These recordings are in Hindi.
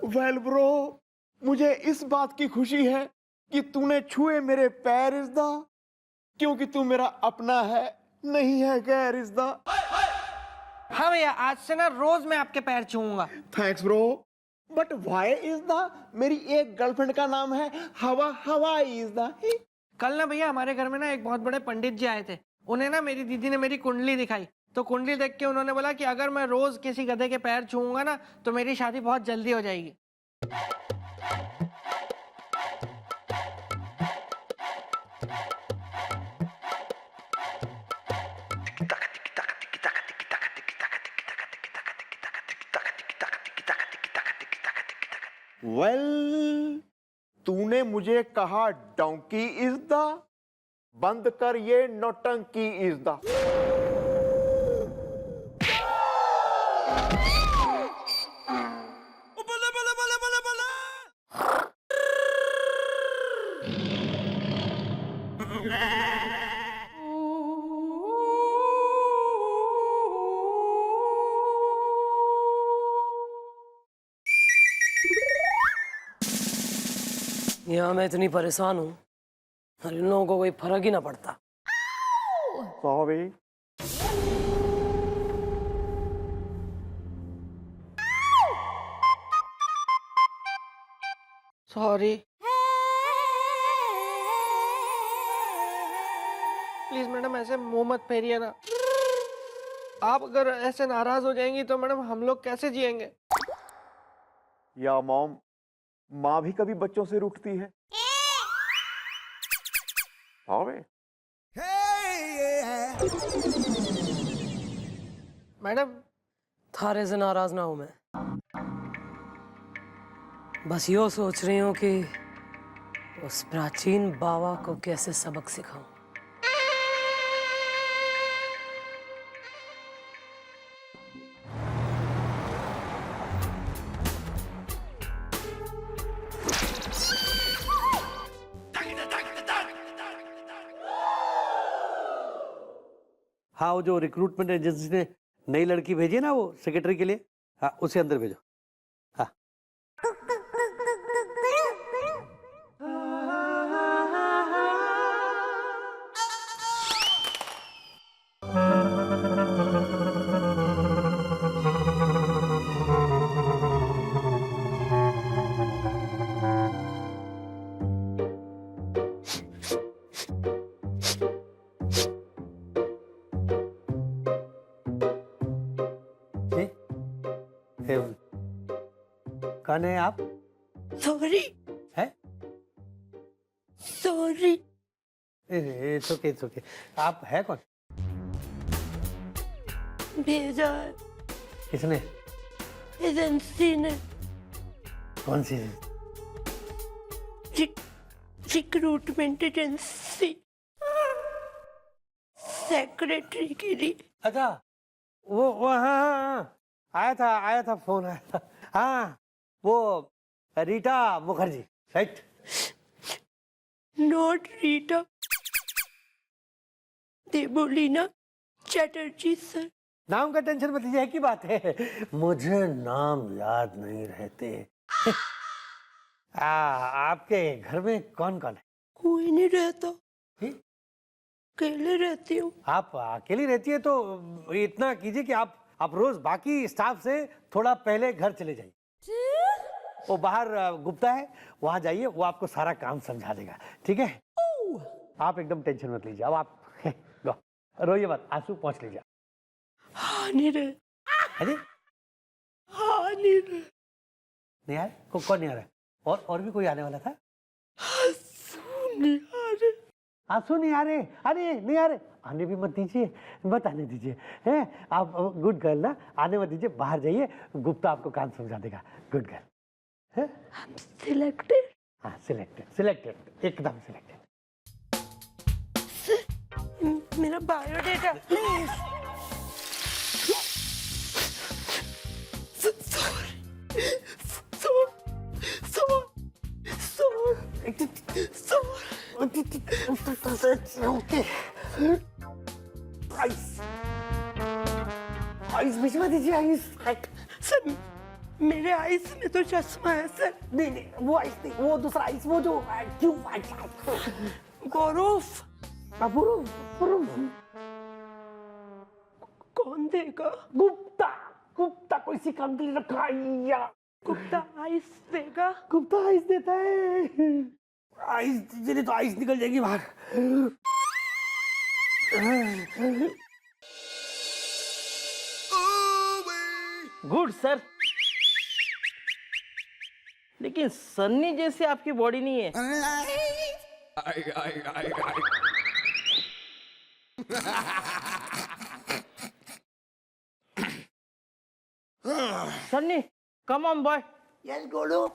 वेल ब्रो, मुझे इस बात की खुशी है कि तूने छुए मेरे पैर इज़्दा, क्योंकि तू मेरा अपना है, नहीं है गैर इज़्दा। हाँ भैया, आज से ना रोज मैं आपके पैर छूऊंगा। Thanks bro, but why is that? मेरी एक गर्लफ्रेंड का नाम है हवा, हवाई इज़्दा। कल ना भैया हमारे घर में ना एक बहुत बड़े पंडित जी आए थे। उन्हें ना मेरी दीदी ने मेरी कुंडली दिखाई, तो कुंडली देख के उन्होंने बोला कि अगर मैं रोज किसी गधे के पैर छूऊंगा ना तो मेरी शादी बहुत जल्दी हो जाएगी। वेल, तूने मुझे कहा डोंकी इज द, बंद कर ये नौटंकी इज द। यहाँ मैं इतनी परेशान हूँ और इन लोगों को कोई फर्क ही ना पड़ता। सॉरी। सॉरी। प्लीज मैडम ऐसे मुंह मत फेरिए ना। आप अगर ऐसे नाराज हो जाएंगी तो मैडम हम लोग कैसे जिएंगे? या मॉम, माँ भी कभी बच्चों से रूठती है। सॉरी। मैडम थारे से नाराज ना हूं मैं, बस यो सोच रही हूँ कि उस प्राचीन बाबा को कैसे सबक सिखाऊं। हाँ, वो जो रिक्रूटमेंट एजेंसी ने नई लड़की भेजी है ना, वो सेक्रेटरी के लिए, हाँ उसे अंदर भेजो। हाँ कौन है आप? सॉरी। है? Sorry. It's okay, it's okay. आप है कौन? भेजा है किसने? एजेंसी ने। कौन सी? रिक्रूटमेंट एजेंसी, सेक्रेटरी के लिए। अच्छा, वो हाँ, आया था फोन आया था। हाँ, वो Rita Mukherjee, right? Not Rita, Devoleena Chatterjee sir. नाम का टेंशन मत लीजिए, की बात है, मुझे नाम याद नहीं रहते। आपके घर में कौन कौन है? कोई नहीं रहता, अकेले रहती हूँ। आप अकेली रहती है तो इतना कीजिए कि आप रोज बाकी स्टाफ से थोड़ा पहले घर चले जाइए। वो बाहर गुप्ता है, वहां जाइए, वो आपको सारा काम समझा देगा, ठीक है? आप एकदम टेंशन मत लीजिए। अब आप रोइए मत, आंसू पोंछ लीजिए। हाँ नहीं रहे। अरे हाँ नहीं रहे। नहीं आ रहे? कौन नहीं आ रहा है? और भी कोई आने वाला था? आंसू नहीं आ रहे। आंसू नहीं आ रहे? अरे नहीं आ रहे, आने भी मत दीजिए, मत आने दीजिए, हैं? आप गुड गर्ल ना, आने मत दीजिए, बाहर जाइए, गुप्ता आपको काम समझा देगा। Good girl. सिलेक्टेड? हाँ, सिलेक्टेड, एकदम सिलेक्टेड। मेरा बायोडेटा प्लीज। आइस भिजवा दीजिए, आइस। मेरे आइस में तो चश्मा है सर। नहीं नहीं, वो आइस नहीं, वो दूसरा आइस, वो जो ट्यूब आइस। बर्फ बर्फ। कौन देगा? गुप्ता कोई सी काम के लिए रखा है या गुप्ता आइस देगा? गुप्ता आइस देता है। आइस दीजिए तो आइस निकल जाएगी बाहर। Good sir. लेकिन सन्नी जैसी आपकी बॉडी नहीं है। Sunny come on boy. Yes Golu.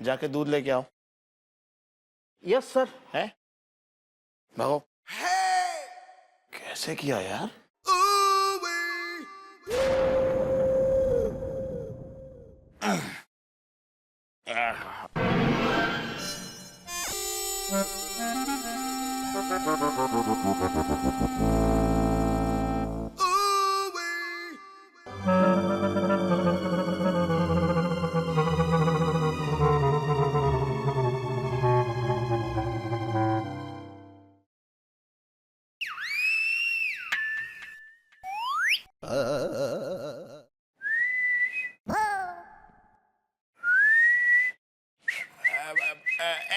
जाके दूध लेके आओ। Yes sir. है भागो। कैसे किया यार?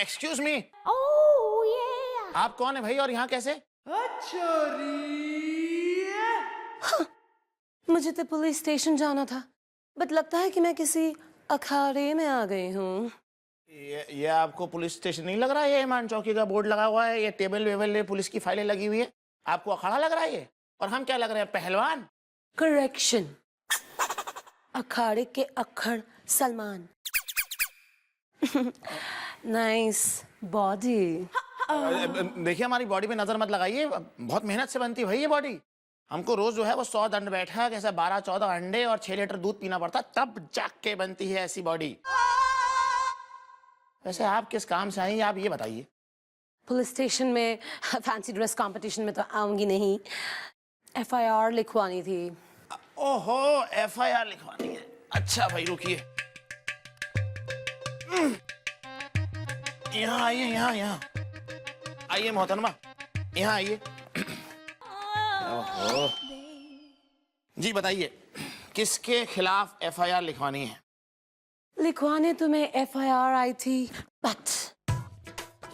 Excuse me. आप कौन है भाई और यहाँ कैसे? मुझे तो पुलिस स्टेशन जाना था, बट लगता है कि मैं किसी अखाड़े में आ गई हूँ। ये आपको पुलिस स्टेशन नहीं लग रहा है? ये ईमान चौकी का बोर्ड लगा हुआ है, ये टेबल वेबल पुलिस की फाइलें लगी हुई है, आपको अखाड़ा लग रहा है ये? और हम क्या लग रहे हैं, पहलवान? करेक्शन, अखाड़े के अखड़ सलमान। Nice body. देखिए हमारी बॉडी पे नजर मत लगाइए, बहुत मेहनत से बनती है भाई ये बॉडी। हमको रोज जो है वो 100 दंड बैठक, ऐसे 12-14 अंडे और 6 लीटर दूध पीना पड़ता, तब जाग के बनती है ऐसी बॉडी। वैसे आप किस काम से आई आप ये बताइए? पुलिस स्टेशन में फैंसी ड्रेस कंपटीशन में तो आऊंगी नहीं, FIR लिखवानी थी। ओहो, FIR लिखवानी है। अच्छा भाई रुकिए, यहाँ आइए, यहाँ आइए मोहतरमा, यहाँ आइए। ओहो। जी बताइए, किसके खिलाफ FIR लिखवानी है? लिखवाने तुम्हें FIR आई थी, बट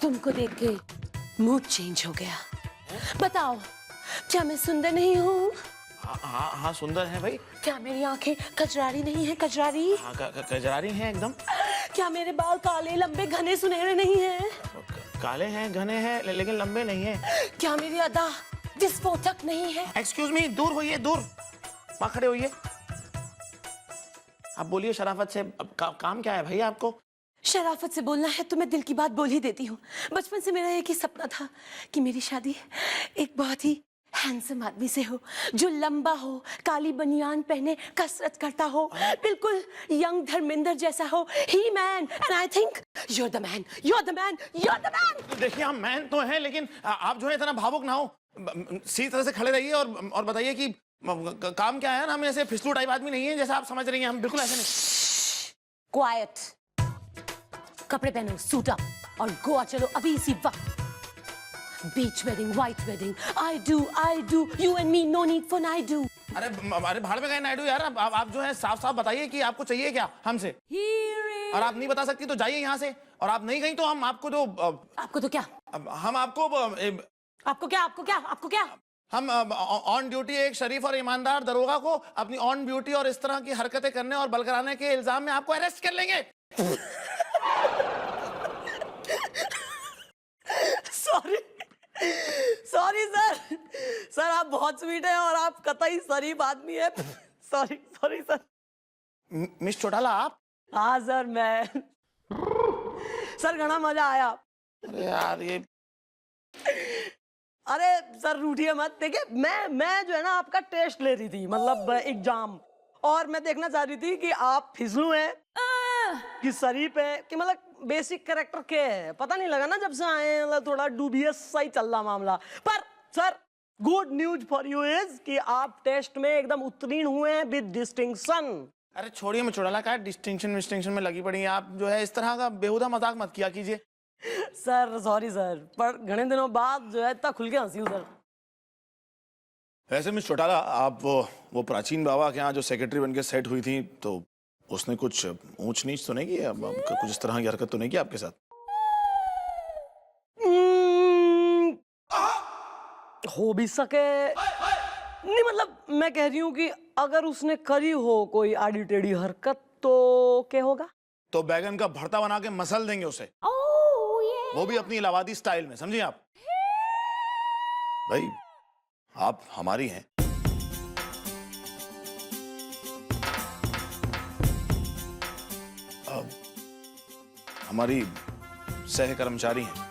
तुमको देख के मूड चेंज हो गया। बताओ, क्या मैं सुंदर नहीं हूँ? हाँ सुंदर है भाई। क्या मेरी आंखें कजरारी नहीं है? कजरारी? हाँ कजरारी हैं एकदम। क्या मेरे बाल काले लंबे घने सुनहरे नहीं हैं? काले हैं, घने हैं, लेकिन लंबे नहीं हैं। क्या मेरी अदा विस्फोटक नहीं है? एक्सक्यूज मी, दूर होइए, दूर। वहाँ खड़े होइए। आप बोलिए शराफत से, काम क्या है भाई आपको? शराफत से बोलना है तो मैं दिल की बात बोल ही देती हूँ। बचपन से मेरा एक ही सपना था कि मेरी शादी एक बहुत ही हैंडसम आदमी से हो, जो लंबा हो, काली बनियान पहने, कसरत करता हो, बिल्कुल यंग धर्मेंद्र जैसा हो। He man, and I think you are the man, you are the man, you are the man. देखिए हम मैन तो हैं, लेकिन आप जो है इतना भावुक ना हो, सीधी तरह से खड़े रहिए और बताइए कि काम क्या है ना। हम ऐसे फिसलू टाइप आदमी नहीं है जैसा आप समझ रही हैं, हम बिल्कुल ऐसे नहीं। क्वाइट, कपड़े पहनो, सूट अप और गोवा चलो अभी इसी वक्त। Beach wedding, white wedding, I do, you and me, no need for I do। अरे भाड़ में गए नायडू यार। आप जो है साफ साफ बताइए कि आपको चाहिए क्या हमसे, और आप नहीं बता सकती तो जाइए यहाँ से, और आप नहीं गई तो हम आपको तो आपको तो क्या? हम आपको आपको क्या? आपको क्या? आपको क्या? हम ऑन ड्यूटी एक शरीफ और ईमानदार दरोगा को अपनी ऑन ड्यूटी और इस तरह की हरकतें करने और बल कराने के इल्जाम में आपको अरेस्ट कर लेंगे। सॉरी सर, आप बहुत स्वीट हैं और आप कतई शरीफ आदमी है। Sorry sir. मिस चौटाला आप? हाँ सर, मैं सर घना मजा आया। अरे यार ये, अरे सर रूठिए मत। देखिए मैं जो है ना आपका टेस्ट ले रही थी, मतलब एग्जाम, और मैं देखना चाह रही थी कि आप फिसलू हैं कि शरीफ है कि मतलब बेसिक कैरेक्टर क्या है पता नहीं लगा ना जब से आए हैं, मतलब थोड़ा डूबियस सा ही चल रहा मामला। पर sir good news for you is कि आप टेस्ट में एकदम उत्तीर्ण हुए हैं विद डिस्टिंक्शन। अरे छोड़िए, मैं चुड़ैला का डिस्टिंक्शन विस्टिंक्शन में लगी पड़ी हैं आप। जो है इस तरह का बेहुदा मजाक मत किया कीजिए। सर सॉरी सर, पर घने दिनों बाद जो है इतना खुल के हंसी हूँ सर। वैसे मिस चौटाला, आप वो प्राचीन बाबा के यहाँ जो सेक्रेटरी बन के सेट हुई थी, तो उसने कुछ ऊंच नीच तो नहीं की? कुछ इस तरह की हरकत तो नहीं की आपके साथ? हो भी सके नहीं, मतलब मैं कह रही हूँ कि अगर उसने करी हो कोई आड़ी टेढ़ी हरकत तो क्या होगा? तो बैगन का भरता बना के मसल देंगे उसे, वो भी अपनी इलाहाबादी स्टाइल में, समझिए आप? भाई आप हमारी हैं। हमारी सह कर्मचारी हैं।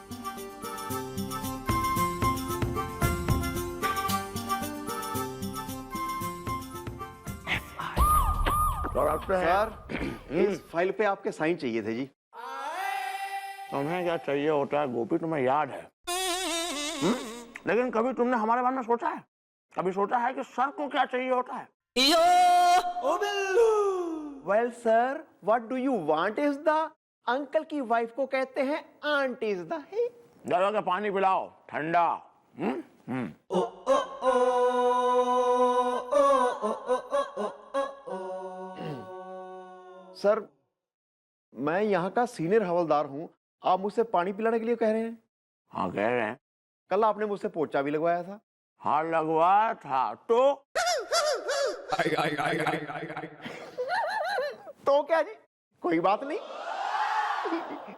सर, इस फाइल पे आपके साइन चाहिए थे जी। तुम्हें क्या चाहिए होता है गोपी, तुम्हें याद है? लेकिन कभी तुमने हमारे बारे में सोचा है? कभी सोचा है कि सर को क्या चाहिए होता है? Well sir, what do you want is the, uncle की वाइफ को कहते हैं आंट इज द। जरा का पानी पिलाओ ठंडा। सर, मैं यहाँ का सीनियर हवलदार हूँ, आप मुझसे पानी पिलाने के लिए कह रहे हैं? हाँ कह रहे हैं। कल आपने मुझसे पोचा भी लगवाया था। हाँ लगवाया था, तो तो क्या जी, कोई बात नहीं,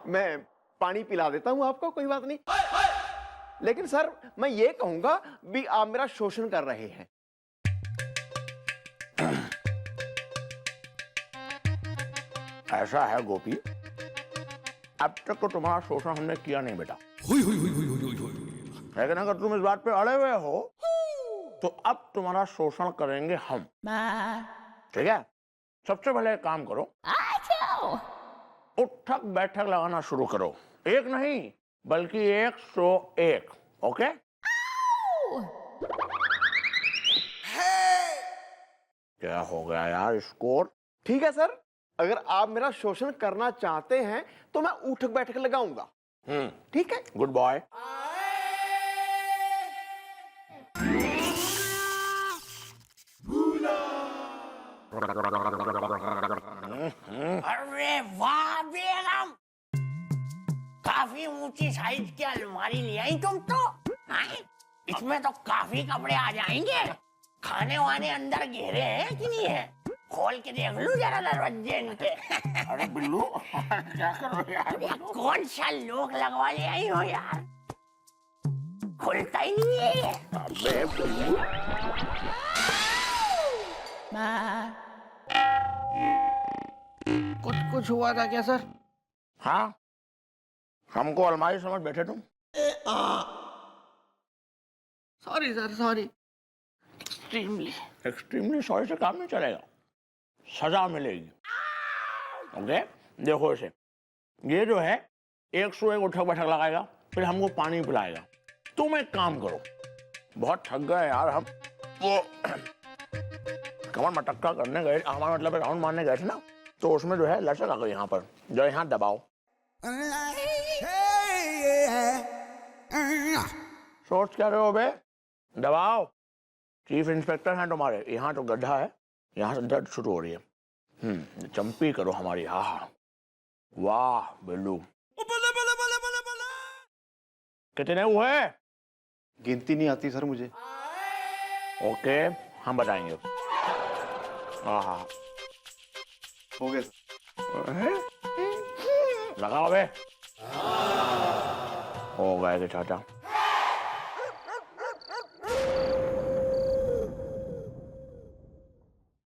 मैं पानी पिला देता हूं आपको, कोई बात नहीं। लेकिन सर, मैं ये कहूंगा भी आप मेरा शोषण कर रहे हैं। ऐसा है गोपी, अब तक तो तुम्हारा शोषण हमने किया नहीं बेटा, लेकिन अगर तुम इस बात पे अड़े हुए हो तो अब तुम्हारा शोषण करेंगे हम, ठीक है? सबसे पहले एक काम करो, उठक बैठक लगाना शुरू करो। एक नहीं बल्कि 101। ओके? क्या हो गया यार, स्कोर? ठीक है सर, अगर आप मेरा शोषण करना चाहते हैं तो मैं उठक बैठक लगाऊंगा। ठीक है? Good boy. अरे वाह बेगम, काफी ऊंची साइज की अलमारी ले आई तुम तो। हैं? इसमें तो काफी कपड़े आ जाएंगे। खाने वाने अंदर घेरे हैं कि नहीं है? खोल के देख लूं जरा दरवाजे इनके। अरे बिल्लू क्या कर रहे हो यार? ये कौन सा लोग लगवा ले आई हो यार, खुलता ही नहीं है ये। अबे बिल्लू, कुछ हुआ था क्या सर? हाँ हमको अलमारी समझ बैठे तुम। Sorry sir, sorry. Extremely sorry से काम नहीं चलेगा, सजा मिलेगी। ओके? देखो इसे, ये जो है 101 उठक बैठक लगाएगा, फिर हमको पानी पिलाएगा। तुम एक काम करो, बहुत थक गए यार हम, वो कमर मटक्का करने गए, हमारा मतलब राउंड मारने गए थे ना, तो उसमें जो है लचक आ गई यहाँ पर, जो यहाँ दबाओ। सोच क्या रहे हो बे? दबाओ। चीफ इंस्पेक्टर हैं तुम्हारे, यहाँ तो गड्ढा है, यहाँ से दर्द शुरू हो रही है। चंपी करो हमारी। हाँ वाह बिल्लू, कितने हुए? गिनती नहीं आती सर मुझे। ओके हम बताएंगे। हाँ हो गया सर। लगाओ बे। हो गए चाचा।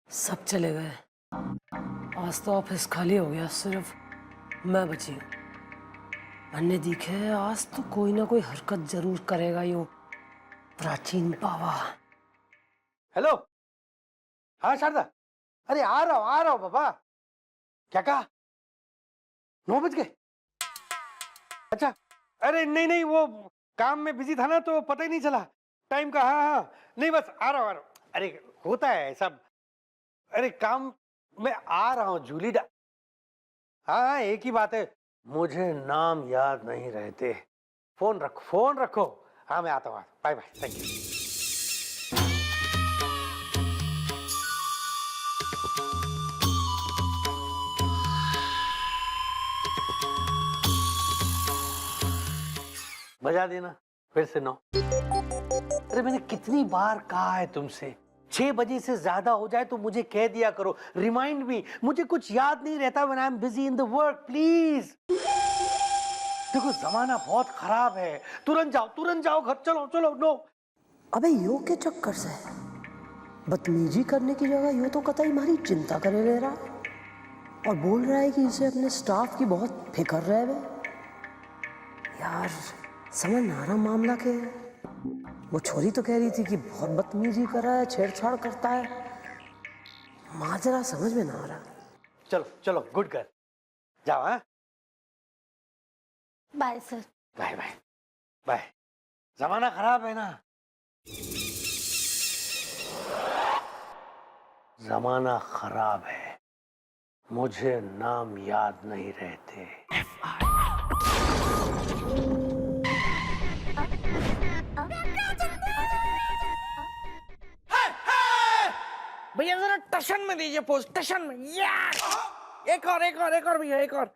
सब चले गए, आज तो ऑफिस खाली हो गया, सिर्फ मैं बची हूँ। मैंने दिखे आज तो कोई ना कोई हरकत जरूर करेगा यो प्राचीन बाबा। हेलो, हाँ शारदा, अरे आ रहा हूँ बाबा। क्या कहा? 9 बज गए? अच्छा, अरे नहीं नहीं, वो काम में बिजी था ना तो पता ही नहीं चला टाइम का। हाँ हाँ, नहीं बस आ रहा हूँ। अरे होता है सब, अरे काम में आ रहा हूँ जूली। हाँ, एक ही बात है, मुझे नाम याद नहीं रहते। फोन रखो। हाँ मैं आता हूँ, बाय बाय, थैंक यू। बजा देना फिर से 9। अरे मैंने कितनी बार कहा है तुमसे, 6 बजे से ज्यादा हो जाए तो मुझे कह दिया करो, रिमाइंड मी। मुझे कुछ याद नहीं रहता when I am busy in the work, please. देखो जमाना बहुत खराब है, तुरंत जाओ घर, चलो। नो अबे यो के चक्कर से बदतमीजी करने की जगह यो तो कतई हमारी चिंता करे ले रहा है और बोल रहा है कि इसे अपने स्टाफ की बहुत फिक्र रहे वे। यार समझ ना आ रहा मामला के। वो छोरी तो कह रही थी कि बहुत बदतमीजी कर रहा है, छेड़छाड़ करता है। माजरा समझ में ना आ रहा। चलो गुड गर्ल, जाओ। हाँ bye sir. Bye bye bye. जमाना खराब है ना, जमाना खराब है, मुझे नाम याद नहीं रहते। भैया जरा टशन में दीजिए पोज, टशन में। या एक और भैया, एक और।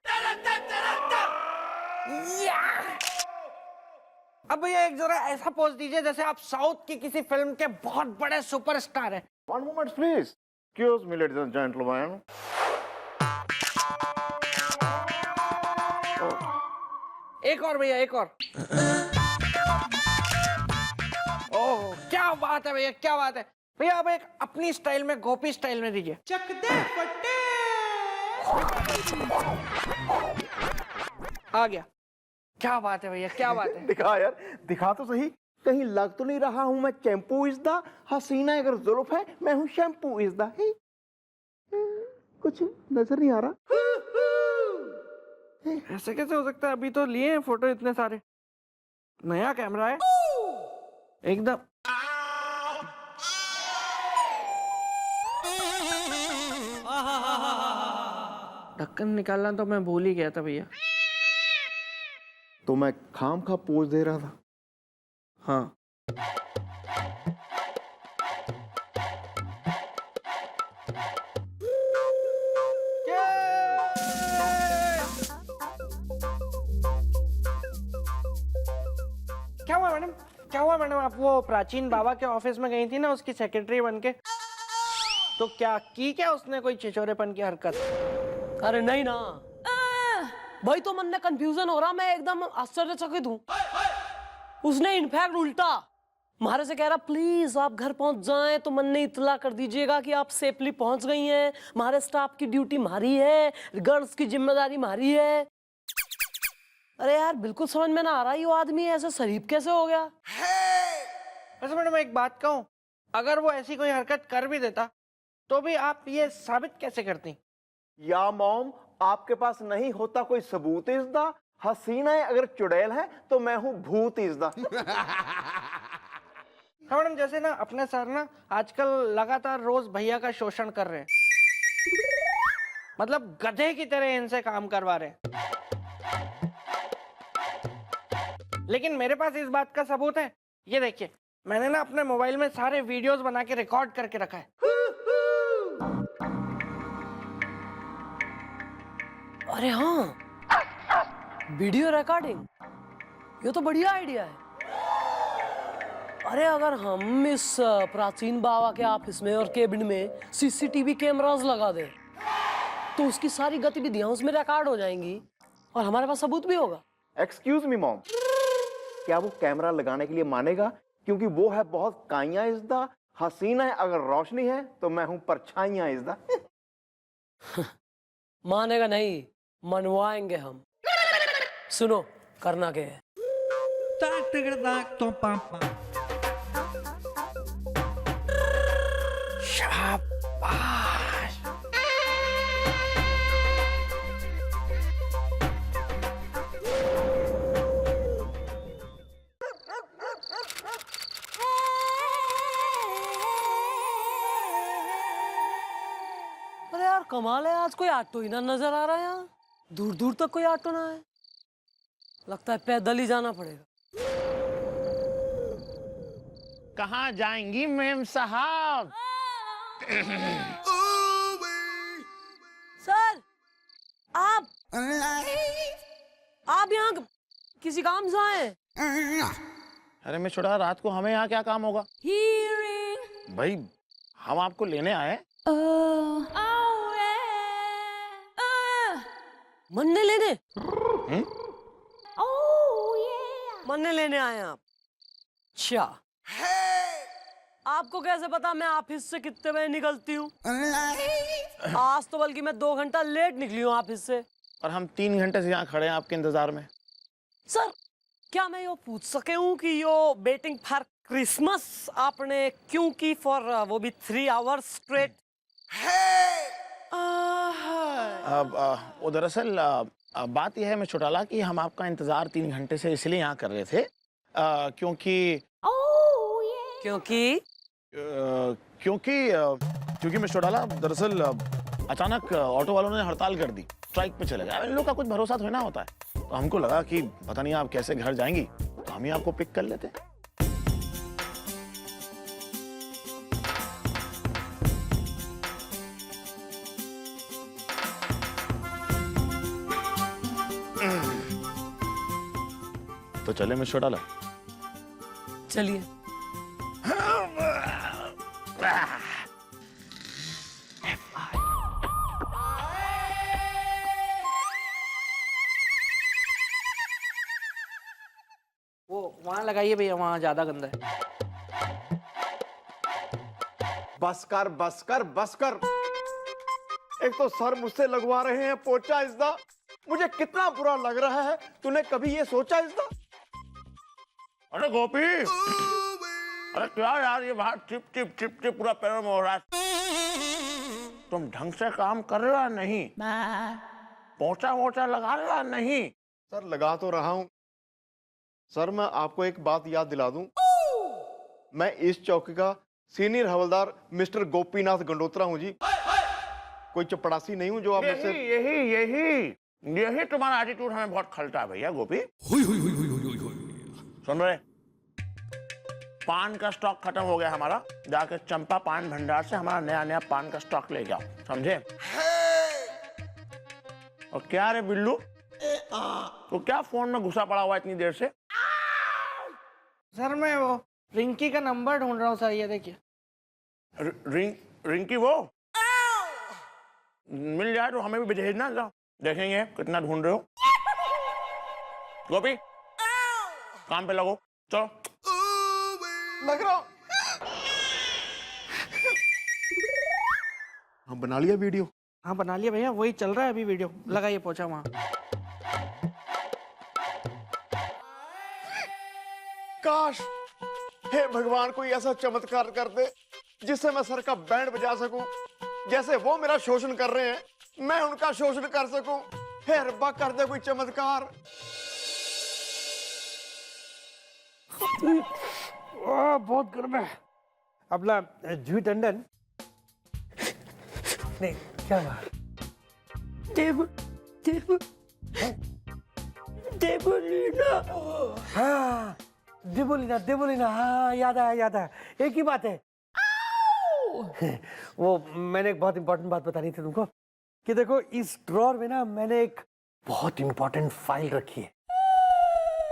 या अब भैया एक जरा ऐसा पोज दीजिए जैसे आप साउथ की किसी फिल्म के बहुत बड़े सुपरस्टार हैं। One moment, please. Excuse me, ladies and gentlemen. एक और भैया, एक और। ओह क्या बात है भैया, क्या बात है भैया। अब एक अपनी स्टाइल में, गोपी स्टाइल में दीजिए। चक दे फटे। आ गया। क्या बात है भैया, क्या बात है। दिखा यार, दिखा तो सही, कहीं लग तो नहीं रहा हूं मैं चैम्पू इज द हसीना अगर जुल्फ है, मैं हूं शैम्पू इज द। कुछ नजर नहीं आ रहा। ऐसे कैसे हो सकता है? अभी तो लिए हैं फोटो इतने सारे। नया कैमरा है एकदम। ढक्कन निकालना तो मैं भूल ही गया था भैया। तो मैं खाम खा पोज दे रहा था। हाँ क्या हुआ मैडम, क्या हुआ मैडम? आप वो प्राचीन बाबा के ऑफिस में गई थी ना उसकी सेक्रेटरी बनके, तो क्या उसने कोई छिछोरेपन की हरकत? अरे नहीं ना भाई, तो मन में कंफ्यूजन हो रहा, मैं एकदम आश्चर्यचकित हूँ। उसने इनफैक्ट उल्टा हमारे से कह रहा प्लीज आप घर पहुंच जाएं तो मन ने इतला कर दीजिएगा कि आप सेफली पहुंच गई हैं, हमारे स्टाफ की ड्यूटी हमारी है, गर्ल्स की जिम्मेदारी हमारी है। अरे यार बिल्कुल समझ में ना आ रहा ये आदमी ऐसे शरीफ कैसे हो गया। वैसे मैडम एक बात कहूँ, अगर वो ऐसी कोई हरकत कर भी देता तो भी आप ये साबित कैसे करती? या मॉम, आपके पास नहीं होता कोई सबूत इस दा, हसीना है अगर चुड़ैल है तो मैं हूं भूत इस दा। हाँ मैडम, जैसे ना अपने सर ना आजकल लगातार रोज भैया का शोषण कर रहे हैं, मतलब गधे की तरह इनसे काम करवा रहे हैं। लेकिन मेरे पास इस बात का सबूत है, ये देखिए, मैंने ना अपने मोबाइल में सारे वीडियोस बना के रिकॉर्ड करके रखा है। अरे हाँ, वीडियो रिकॉर्डिंग, ये तो बढ़िया आइडिया है। अरे अगर हम इस प्राचीन बाबा के ऑफिस में और केबिन में सीसीटीवी कैमरास लगा दें तो उसकी सारी गतिविधियां उसमें रिकॉर्ड हो जाएंगी और हमारे पास सबूत भी होगा। एक्सक्यूज मी मॉम, क्या वो कैमरा लगाने के लिए मानेगा? क्योंकि वो है बहुत काइया इस दा, हसीना है अगर रोशनी है तो मैं हूं परछाइयां इस दा। मानेगा नहीं, मनवाएंगे हम। सुनो करना क्या है। शाबाश। कमाल है, आज कोई ऑटो ही ना नजर आ रहा है यहाँ। दूर दूर तक कोई ऑटो ना है, लगता है पैदल ही जाना पड़ेगा। कहाँ जाएंगी मेम साहब? सर आप यहाँ किसी काम से आए? अरे मैं छोटा, रात को हमें यहाँ क्या काम होगा? भाई हम आपको लेने आए। मन्ने लेने? मन्ने लेने आए आप? अच्छा, आपको कैसे पता मैं ऑफिस से कितने बजे निकलती हूँ? आज तो बल्कि मैं 2 घंटा लेट निकली हूँ ऑफिस से। और हम 3 घंटे से यहाँ खड़े हैं आपके इंतजार में। सर, क्या मैं यो पूछ सके हूँ कि यो वेटिंग फॉर क्रिसमस आपने क्यों की फॉर वो भी 3 आवर्स स्ट्रेट? वो दरअसल बात यह है मैं छोटाला कि हम आपका इंतजार 3 घंटे से इसलिए यहाँ कर रहे थे क्योंकि मैं छोटाला दरअसल अचानक ऑटो वालों ने हड़ताल कर दी, स्ट्राइक पे चले गए। इन लोग का कुछ भरोसा थोड़ा ना होता है, तो हमको लगा कि पता नहीं आप कैसे घर जाएंगी, तो हम ही आपको पिक कर लेते। तो चले मिस छोटाला? चलिए। वो वहां लगाइए भैया, वहां ज्यादा गंदा है। बस कर बस कर बस कर। एक तो सर मुझसे लगवा रहे हैं पोचा इज्दा, मुझे कितना बुरा लग रहा है। तूने कभी ये सोचा इज्दा? अरे गोपी, अरे क्या यार, ये बाहर चिप चिप चिप चिप पूरा पैरों में हो रहा है। तुम ढंग से काम कर रहा नहीं, पोचा वोचा लगा रहा नहीं। सर लगा तो रहा हूं। सर मैं आपको एक बात याद दिला दूं, मैं इस चौकी का सीनियर हवलदार मिस्टर गोपीनाथ गंडोत्रा हूं जी। कोई चपड़ासी नहीं हूं जो आप मुझसे। यही तुम्हारा एटीट्यूड हमें बहुत खलता है भैया गोपी। सुन रहे, पान का स्टॉक खत्म हो गया हमारा, जाके चंपा पान भंडार से हमारा नया नया पान का स्टॉक ले जाओ, समझे? और क्या रे बिल्लू, तो क्या फोन में घुसा पड़ा हुआ इतनी देर से? सर मैं वो रिंकी का नंबर ढूंढ रहा हूँ सर, ये देखिए। रिंकी वो मिल जाए तो हमें भी भेजना, जाओ देखेंगे कितना ढूंढ रहे हो। गोपी काम पे लगो, चलो। लग रहा हूं। हम बना लिया वीडियो? हाँ बना लिया भैया, वही चल रहा है अभी वीडियो। लगाइए पोछा वहां। काश हे भगवान कोई ऐसा चमत्कार कर दे जिससे मैं सर का बैंड बजा सकूं। जैसे वो मेरा शोषण कर रहे हैं, मैं उनका शोषण कर सकूं। हे रब्बा कर दे कोई चमत्कार। बहुत गर्म है। अपना जूही टंडन नहीं, क्या हुआ? हाँ देबोलीना, हाँ याद आया। एक ही बात है। वो मैंने एक बहुत इंपॉर्टेंट बात बतानी थी तुमको कि देखो इस ड्रॉर में ना मैंने एक बहुत इंपॉर्टेंट फाइल रखी है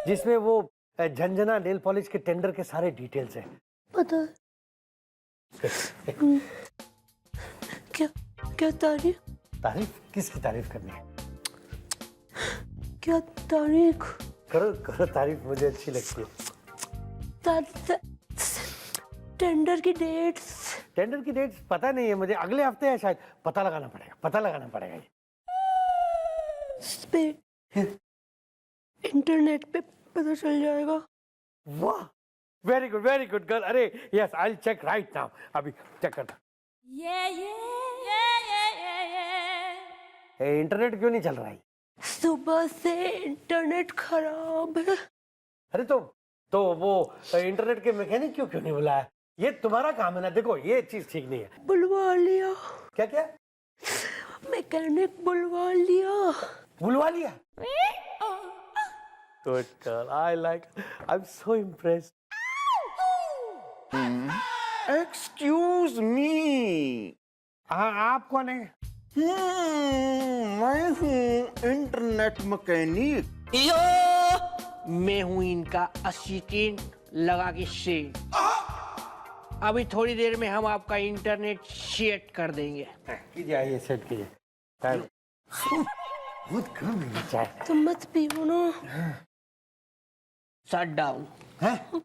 जिसमें वो झंझना नेल पॉलिश के टेंडर के सारे डिटेल्स हैं। पता है। क्या तारीफ? किसकी तारीफ करनी है? क्या तारीख? करो तारीफ, मुझे अच्छी लगती है। टेंडर की डेट्स पता नहीं है मुझे, अगले हफ्ते है शायद। पता लगाना पड़ेगा ये। इंटरनेट पे पता चल जाएगा। वाह, वेरी गुड गर्ल। अरे yes, I will check right now. अभी चेक करता। इंटरनेट क्यों नहीं चल रहा है? सुबह से इंटरनेट खराब है। अरे तो वो इंटरनेट के मैकेनिक क्यों नहीं बुलाया? ये तुम्हारा काम है ना। देखो ये चीज ठीक नहीं है। बुलवा लिया। क्या? मैकेनिक बुलवा लिया। बुलवा लिया? Good girl, I like. I'm so impressed. Excuse me. हाँ, आप कौन है? मैं हूँ इंटरनेट मैकेनिक। मैं हूँ इनका असिस्टेंट लगा के से। अभी थोड़ी देर में हम आपका इंटरनेट सेट कर देंगे। कीजिए, आइए सेट कीजिए। बहुत कम है ये चाय। तुम मत पियो ना। Shut down. हैं?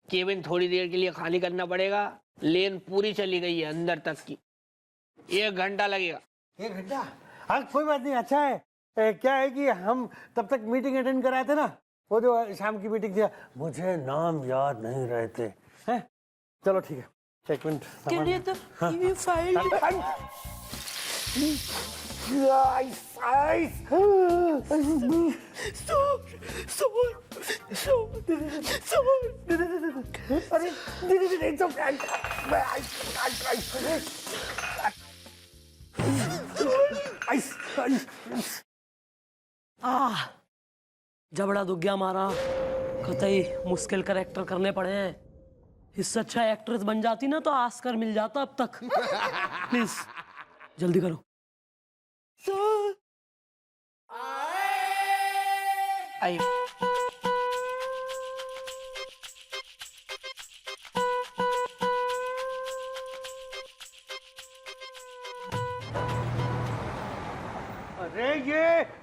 केबिन थोड़ी देर के लिए खाली करना पड़ेगा। लेन पूरी चली गई है अंदर तक की। 1 घंटा लगेगा। 1 घंटा? हाँ, कोई बात नहीं, अच्छा है। क्या है कि हम तब तक मीटिंग अटेंड कराए थे ना, वो जो शाम की मीटिंग थी, मुझे नाम याद नहीं रहते हैं। चलो ठीक है, 1 मिनट। के लिए तो ये फाइल जबड़ा दुख गया हमारा। कतई मुश्किल कैरेक्टर करने पड़े हैं। इससे अच्छा एक्ट्रेस बन जाती ना तो ऑस्कर मिल जाता अब तक। प्लीज जल्दी करो। आइए। अरे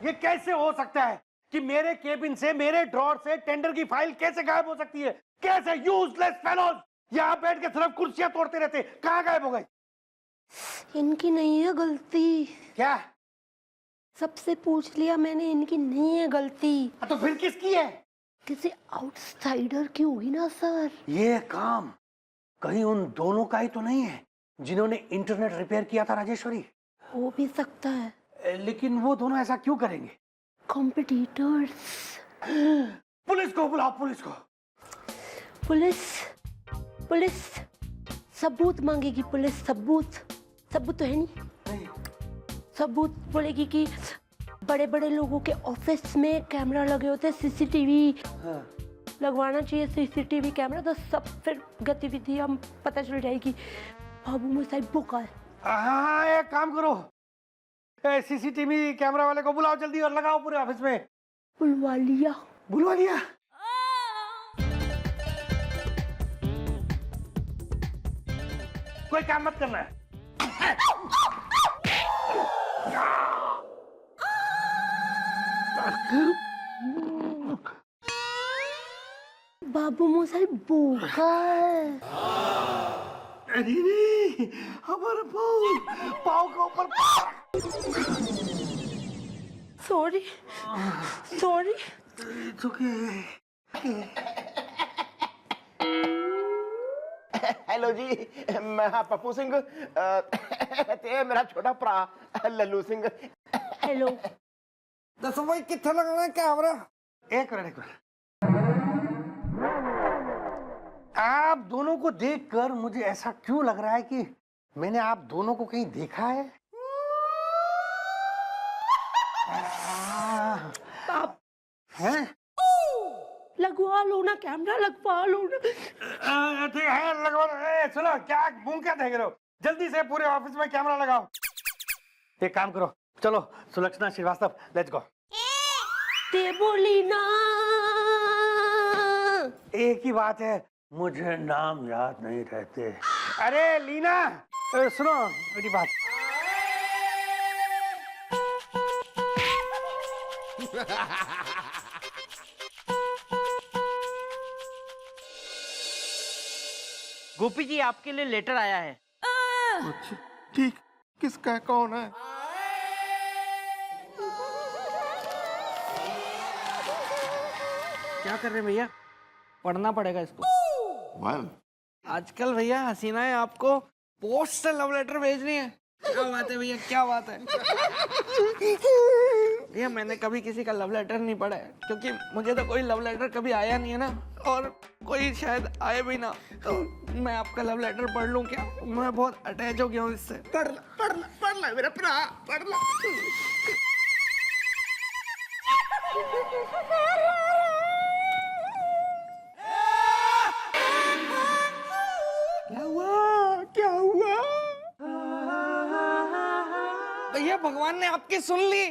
ये कैसे हो सकता है कि मेरे केबिन से, मेरे ड्रॉर से टेंडर की फाइल कैसे गायब हो सकती है? कैसे? यूजलेस फेलोज, यहाँ बैठ के सिर्फ कुर्सियां तोड़ते रहते, कहाँ गायब हो गए? इनकी नहीं है गलती। क्या? सबसे पूछ लिया मैंने, इनकी नहीं है गलती। तो फिर किसकी है? किसी आउटसाइडर की होगी ना सर। ये काम कहीं उन दोनों का ही तो नहीं है जिन्होंने इंटरनेट रिपेयर किया था, राजेश्वरी? हो भी सकता है, लेकिन वो दोनों ऐसा क्यों करेंगे? कॉम्पिटिटर्स। पुलिस को बुलाओ, पुलिस को। पुलिस सबूत मांगेगी। पुलिस सबूत तो है नहीं। सबूत बोलेगी कि बड़े बड़े लोगों के ऑफिस में कैमरा लगे होते हैं, सीसीटीवी लगवाना चाहिए। सीसीटीवी कैमरा तो सब फिर गतिविधि हम पता चल जाएगी। बाबू मोसाई बुका है। हाँ, एक काम करो, सीसीटीवी कैमरा वाले को बुलाओ जल्दी और लगाओ पूरे ऑफिस में। बुलवा लिया। कोई काम मत करना है। बाबू मोसाई भूखा है। अरे नहीं, हमारा पाव के ऊपर। सॉरी। It's okay. हेलो जी, मैं हाँ पप्पू सिंह। ते मेरा छोटा भरा लल्लू सिंह। हेलो। दसो भाई कितना लगाना है कैमरा? एक मिनट। आप दोनों को देखकर मुझे ऐसा क्यों लग रहा है कि मैंने आप दोनों को कहीं देखा है? आप हैं? लगवा लो ना कैमरा, लगवा लो ना। ठीक है, लगवा लो। सुनो, क्या मुंह क्या देख रहे हो? जल्दी से पूरे ऑफिस में कैमरा लगाओ। एक काम करो, चलो सुलक्षणा श्रीवास्तव, लेट्स गो। ते बोली ना। एक ही बात है, मुझे नाम याद नहीं रहते। अरे लीना, सुनो मेरी बात। गोपी जी, आपके लिए लेटर आया है। अच्छा, ठीक। किसका है, कौन है? क्या कर रहे हैं भैया? पढ़ना पड़ेगा इसको। Well, आजकल भैया हसीनाएं आपको पोस्ट से लव लेटर भेज रही हैं। क्या बात है भैया, क्या बात है? भैया मैंने कभी किसी का लव लेटर नहीं पढ़ा है, क्योंकि मुझे तो कोई लव लेटर कभी आया नहीं है ना, और कोई शायद आए भी ना, तो मैं आपका लव लेटर पढ़ लूं क्या? मैं बहुत अटैच हो गया हूँ इससे। पढ़ ला मेरा भरा, पढ़ ला। क्या हुआ? भैया भगवान ने आपकी सुन ली।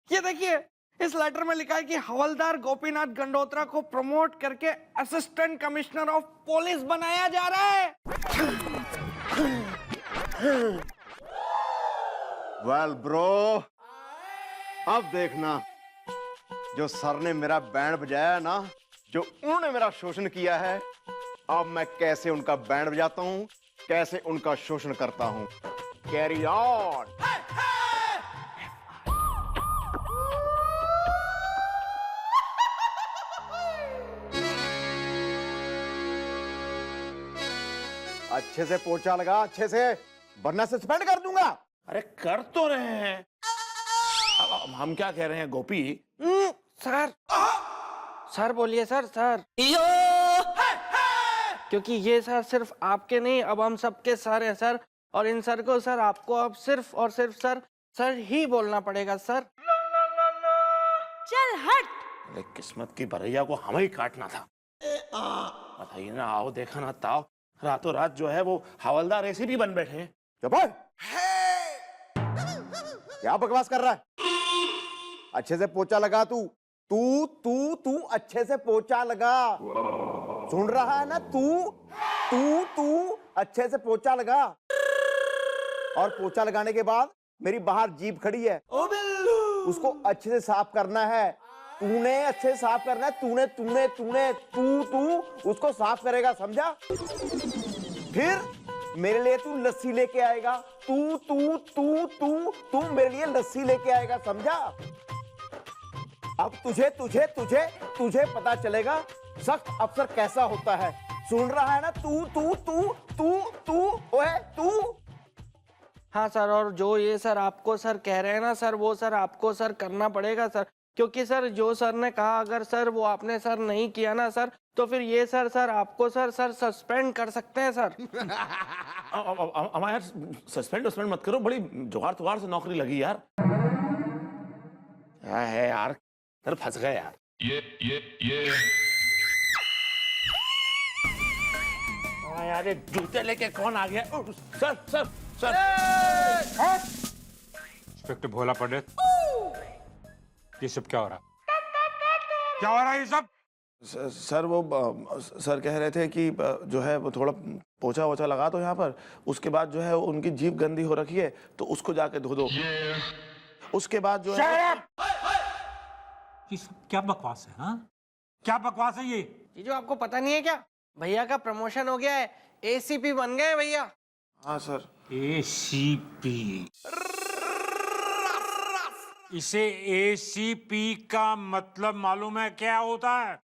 ये देखिए, इस लेटर में लिखा है कि हवलदार गोपीनाथ गंडोत्रा को प्रमोट करके असिस्टेंट कमिश्नर ऑफ पुलिस बनाया जा रहा है। वेल ब्रो, अब देखना, जो सर ने मेरा बैंड बजाया ना, जो उन्होंने मेरा शोषण किया है, अब मैं कैसे उनका बैंड बजाता हूँ, कैसे उनका शोषण करता हूँ। Carry on. अच्छे से पोछा लगा, अच्छे से, वरना सस्पेंड कर दूंगा। अरे कर तो रहे हैं। अब हम क्या कह रहे हैं गोपी? सर, सर बोलिए सर, सर। क्योंकि ये सर सिर्फ आपके नहीं, अब हम सबके सर हैं सर, और इन सर को सर आपको अब सिर्फ और सिर्फ सर सर ही बोलना पड़ेगा सर। चल हट। अरे किस्मत की भरैया को हमें ही काटना था। बताइए ना, आओ देखा ना ताओ, रातों रात जो है वो हवलदार एसीपी बन बैठे हैं। चुप है। क्या बकवास कर रहा है? अच्छे से पोछा लगा तू, तू तू तू अच्छे से पोछा लगा। सुन रहा है ना तू? तू तू अच्छे से पोछा लगा। और पोछा लगाने के बाद मेरी बाहर जीप खड़ी है, उसको अच्छे से साफ करना है। तूने अच्छे से साफ करना है। तूने तूने तूने तू तू उसको साफ करेगा, समझा? फिर मेरे लिए तू लस्सी लेके आएगा। तू तू तू तू तू मेरे लिए लस्सी लेके आएगा, समझा? अब तुझे तुझे तुझे तुझे पता चलेगा सख्त अफसर कैसा होता है। सुन रहा है ना? तू तू तू तू तू ओए तू। हाँ सर, और जो ये सर आपको सर कह रहे हैं ना सर, वो सर आपको सर करना पड़ेगा सर, क्योंकि सर जो सर ने कहा अगर सर वो आपने सर नहीं किया ना सर, तो फिर ये सर आपको सर सस्पेंड कर सकते हैं सर। हमारे यार सस्पेंड मत करो, बड़ी जुगाड़ तुगाड़ से नौकरी लगी यार। क्या है यार, सर फंस गए यार। ये यार, ये जूते लेके कौन आ गया? Sir sir sir. इंस्पेक्टर भोला पंडित, ये सब क्या हो रहा? क्या हो रहा है ये सब? सर वो सर कह रहे थे कि जो है वो थोड़ा पोछा वोछा लगा दो यहाँ पर, उसके बाद जो है उनकी जीभ गंदी हो रखी है तो उसको जाके धो दो। उसके बाद जो है ये सब क्या बकवास है? हाँ, क्या बकवास है ये? जो आपको पता नहीं है क्या, भैया का प्रमोशन हो गया है, एसीपी बन गए भैया। हाँ सर। एसीपी, इसे एसीपी का मतलब मालूम है क्या होता है?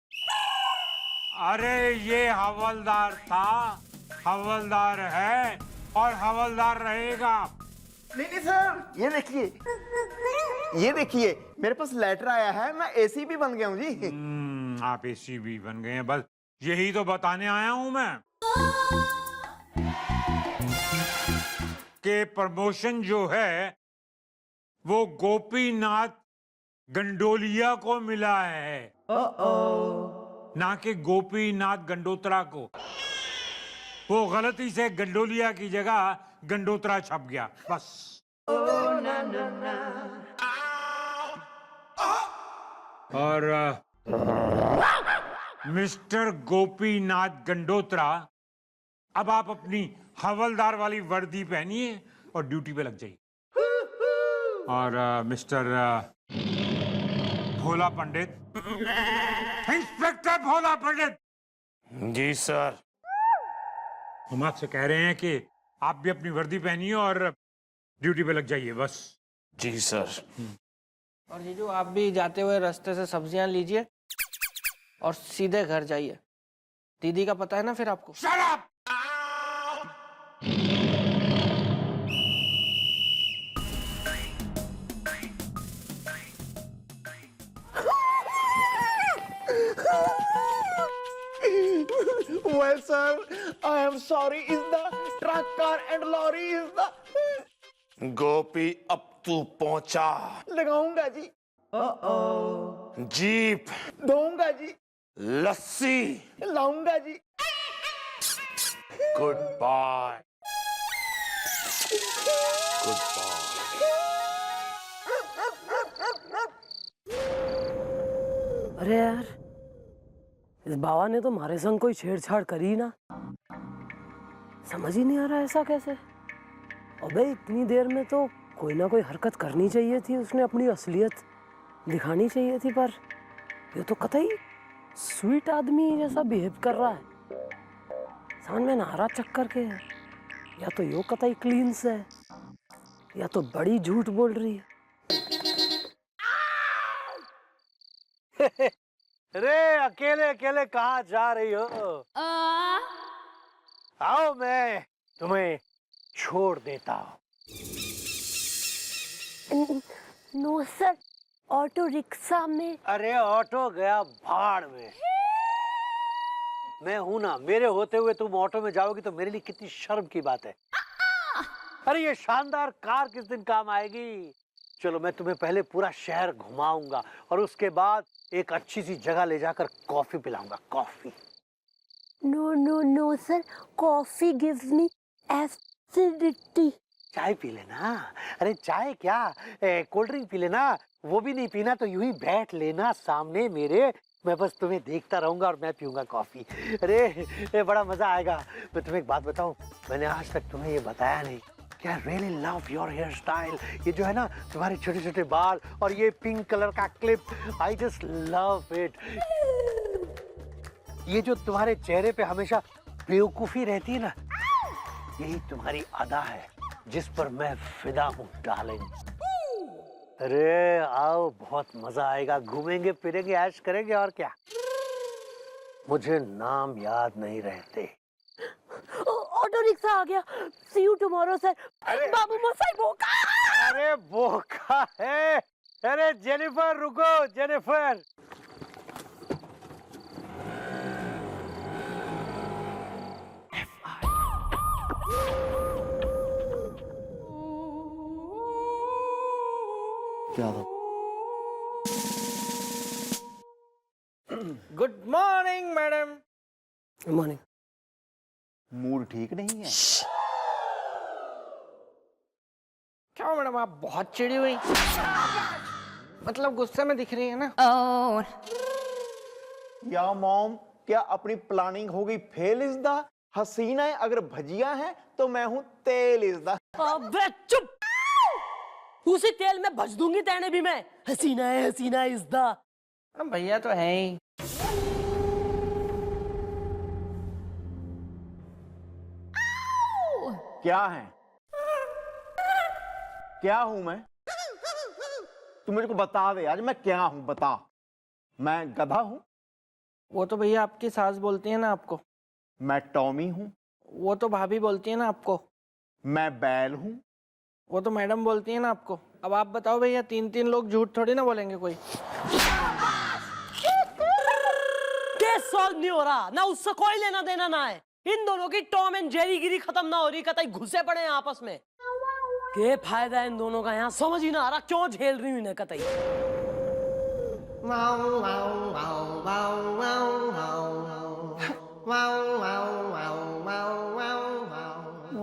अरे ये हवलदार था, हवलदार है और हवलदार रहेगा। नहीं सर, ये देखिए मेरे पास लेटर आया है, मैं एसीपी बन गया हूँ जी। आप एसीपी बन गए हैं, बस यही तो बताने आया हूं मैं कि प्रमोशन जो है वो गोपीनाथ गंडोलिया को मिला है, ना कि गोपीनाथ गंडोत्रा को। वो गलती से गंडोलिया की जगह गंडोत्रा छप गया, बस। और मिस्टर गोपीनाथ गंडोत्रा, अब आप अपनी हवलदार वाली वर्दी पहनिए और ड्यूटी पे लग जाइए। और मिस्टर भोला पंडित, इंस्पेक्टर भोला पंडित। जी सर। हम आपसे कह रहे हैं कि आप भी अपनी वर्दी पहनिए और ड्यूटी पे लग जाइए, बस। जी सर। और जीजू आप भी जाते हुए रास्ते से सब्जियां लीजिए और सीधे घर जाइए। दीदी का पता है ना फिर आपको। Shut up! am sorry is the truck, car and lorry is the. गोपी अब तू पहुंचा। लगाऊंगा जी। जीप, दूंगा जी। लस्सी, लाऊंगा जी। Good bye. Good bye. अरे यार, इस बाबा ने तो हमारे संग कोई छेड़छाड़ करी ना। समझ ही नहीं आ रहा ऐसा कैसे। अबे इतनी देर में तो कोई ना कोई हरकत करनी चाहिए थी, उसने अपनी असलियत दिखानी चाहिए थी, पर ये तो कतई स्वीट आदमी जैसा बिहेव कर रहा है। समझ में ना आ रहा चक्कर के है। या तो यो कतई क्लीन से है, या तो बड़ी झूठ बोल रही है। अरे अकेले अकेले कहाँ जा रही हो? आओ मैं तुम्हें छोड़ देता हूँ। नो सर, ऑटो रिक्शा में। अरे ऑटो गया भाड़ में। मैं हूं ना, मेरे होते हुए तुम ऑटो में जाओगी तो मेरे लिए कितनी शर्म की बात है। अरे ये शानदार कार किस दिन काम आएगी। चलो मैं तुम्हें पहले पूरा शहर घुमाऊंगा और उसके बाद एक अच्छी सी जगह ले जाकर कॉफी पिलाऊंगा। Coffee. No no no sir, coffee gives me acidity. चाय पी लेना। अरे चाय क्या, कोल्ड ड्रिंक पी लेना। वो भी नहीं पीना तो यूं ही बैठ लेना सामने मेरे, मैं बस तुम्हें देखता रहूंगा और मैं पीऊंगा कॉफी। अरे बड़ा मजा आएगा। मैं तुम्हें एक बात बताऊं, मैंने आज तक तुम्हें ये बताया नहीं कि I really love your hairstyle. ये जो है ना तुम्हारे छोटे छोटे बाल और ये पिंक कलर का clip, I just love it. ये जो तुम्हारे चेहरे पे हमेशा बेवकूफी रहती है ना, यही तुम्हारी अदा है जिस पर मैं फिदा हूँ डार्लिंग। अरे आओ, बहुत मजा आएगा। घूमेंगे फिरेंगे, ऐश करेंगे और क्या। मुझे नाम याद नहीं रहते। ऑटो रिक्शा आ गया। सी यू टुमारो सर। बाबू मोसाई बोका। अरे बोका है। अरे जेनिफर रुको, जेनिफर। क्या था? Good morning madam. Good morning. Mood ठीक नहीं है? क्या मैडम, आप बहुत चिड़ी हुई, मतलब गुस्से में दिख रही है ना। या मॉम, क्या अपनी प्लानिंग हो गई फेल इज द? हसीना है अगर भजिया है तो मैं हूं तेल इज द। अबे चुप। उसी तेल में भज दूंगी तेने भी मैं। हसीना इज द। मैडम भैया तो है ही। क्या है? क्या हूं मैं? तू मेरे को बता दे आज, मैं क्या हूं बता। मैं गधा हूं? वो तो भैया आपकी सास बोलती है ना आपको। मैं टॉमी हूं? वो तो भाभी बोलती है ना आपको। मैं बैल हूं? वो तो मैडम बोलती है ना आपको। अब आप बताओ भैया, 3 लोग झूठ थोड़ी ना बोलेंगे कोई। केस सॉल्व नहीं हो रहा ना, उससे कोई लेना देना ना है। इन दोनों की टॉम एंड जेरी गिरी खत्म ना हो रही, कतई घुसे पड़े हैं आपस में। क्या फायदा है इन दोनों का, यहाँ समझ ही ना आ रहा क्यों झेल रही हूँ इन्हें कतई।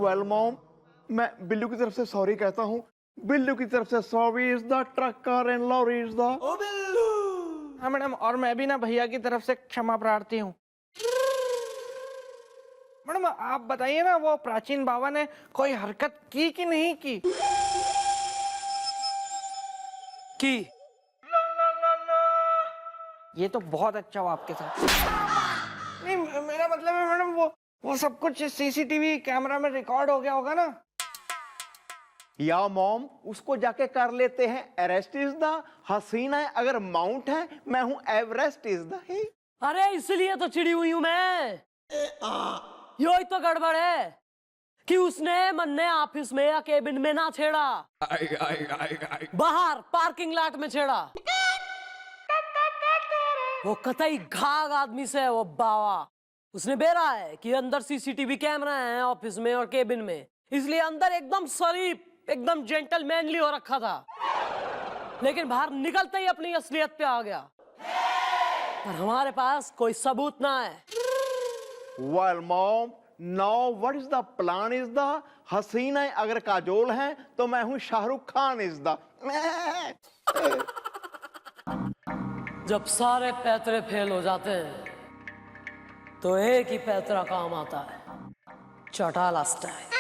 वेल मॉम, मैं बिल्लू की तरफ से सॉरी कहता हूँ। बिल्लू की तरफ से sorry is the, truck car and lorry is the. हाँ मैडम, और मैं भी ना भैया की तरफ से क्षमा प्रार्थी हूँ। मैडम आप बताइए ना, वो प्राचीन बाबा ने कोई हरकत की कि नहीं की? की ये तो बहुत अच्छा हुआ आपके साथ। नहीं मेरा मतलब है मैडम, वो सब कुछ सीसीटीवी कैमरा में रिकॉर्ड हो गया होगा ना। या मॉम, उसको जाके कर लेते हैं अरेस्ट इज द। हसीना है अगर माउंट है, मैं हूं एवरेस्ट इज द। अरे इसलिए तो चिड़ी हुई हूं मैं। यो ही तो गड़बड़ है कि उसने मन्ने ऑफिस में या केबिन में ना छेड़ा, बाहर पार्किंग लॉट में छेड़ा। वो कतई घाघ आदमी से है वो बावा। उसने बेरा है कि अंदर सीसीटीवी कैमरा है ऑफिस में और केबिन में, इसलिए अंदर एकदम शरीफ, एकदम जेंटलमैनली हो रखा था, लेकिन बाहर निकलते ही अपनी असलियत पे आ गया। पर हमारे पास कोई सबूत ना है। Well mom, now what is the plan is the हसीना अगर काजोल है तो मैं हूं शाहरुख खान इज द। जब सारे पैतरे फेल हो जाते हैं तो एक ही पैतरा काम आता है, चौटाला स्टाइल।